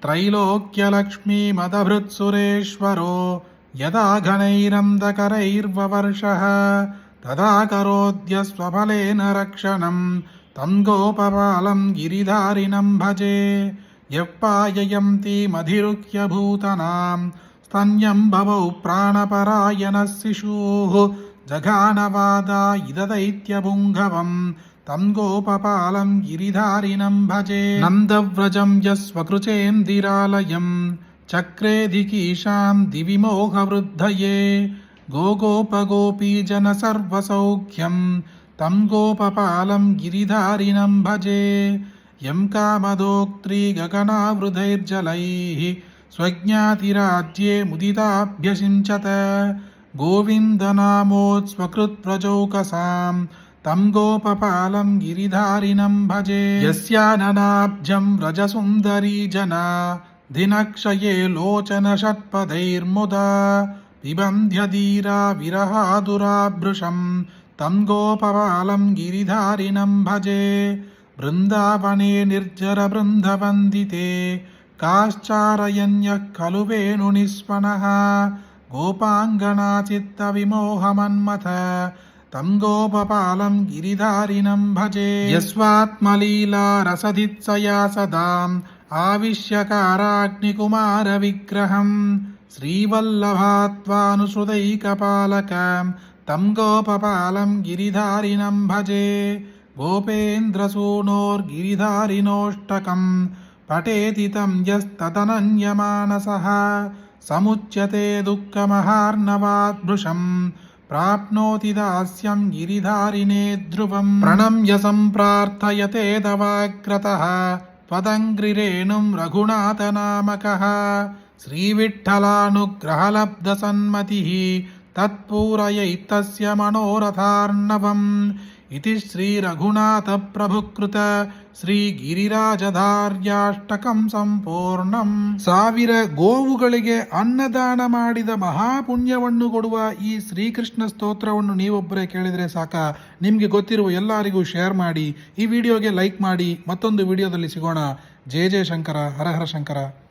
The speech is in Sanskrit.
त्रैलोक्यलक्ष्मीमदभृत्सुरेश्वरो यदा घनैरन्धकरैर्ववर्षः तदा करोद्यस्वफलेन रक्षणं तं गोपपालं गिरिधारिणं भजे। यः पाययन्तीमधिरुह्य भूतनां स्तन्यं भवौ प्राणपरायणः शिशुः जघानवादायिददैत्यपुङ्गवं तं गोपपालं गिरिधारिणं भजे। नन्दव्रजं यस्वकृचेन्दिरालयं चक्रेधिकीशां दिवि मोहवृद्धये गोगोपगोपीजनसर्वसौख्यं तं गोपपालं गिरिधारिणं भजे। यं कामदोक्त्रीगगनावृधैर्जलैः स्वज्ञातिराज्ये मुदिताभ्यषिञ्चत गोविन्दनामोत्स्वकृत्प्रजौकसां तं गोपपालं गिरिधारिणं भजे। यस्याननाब्जं व्रजसुन्दरी जना दिनक्षये लोचनषट्पदैर्मुदा पिबन्ध्यधीरा विरहादुराभृशं तं गोपपालं गिरिधारिणं भजे। वृन्दावने निर्जरबृन्दवन्दिते काश्चारयन्यः खलु वेणुनिस्वनः गोपाङ्गनाचित्तविमोहमन्मथ तं गोपपालं गिरिधारिणं भजे। यस्वात्मलीलारसदित्सया सदाम् आविश्यकाराग्निकुमारविग्रहं श्रीवल्लभात्वानुसृतैकपालकं तं गोपपालं गिरिधारिणं भजे। गोपेन्द्रसूनोर्गिरिधारिणोऽष्टकं पठेति तं यस्तदनन्यमानसः समुच्यते दुःखमहार्णवाद्भृशं प्राप्नोति दास्यं गिरिधारिणे ध्रुवं। प्रणम्य सम्प्रार्थयते तवाग्रतः त्वदङ्घ्रिरेणुं रघुनाथनामकः श्रीविठ्ठलानुग्रहलब्धसन्मतिः तत्पूरयैतस्य मनोरथार्णवम् इति श्रीरघुनाथप्रभुकृत ಶ್ರೀಗಿರಿರಾಜಧಾರ್ಯಾಷ್ಟಕಂ ಸಂಪೂರ್ಣಂ। 1000 ಗೋವುಗಳಿಗೆ ಅನ್ನದಾನ ಮಾಡಿದ ಮಹಾಪುಣ್ಯವನ್ನು ಕೊಡುವ ಈ ಶ್ರೀಕೃಷ್ಣ ಸ್ತೋತ್ರವನ್ನು ನೀವೊಬ್ಬರೇ ಕೇಳಿದರೆ ಸಾಕ. ನಿಮಗೆ ಗೊತ್ತಿರುವ ಎಲ್ಲರಿಗೂ ಶೇರ್ ಮಾಡಿ, ಈ ವಿಡಿಯೋಗೆ ಲೈಕ್ ಮಾಡಿ. ಮತ್ತೊಂದು ವಿಡಿಯೋದಲ್ಲಿ ಸಿಗೋಣ. ಜಯ ಜಯ ಶಂಕರ, ಹರ ಹರ ಶಂಕರ.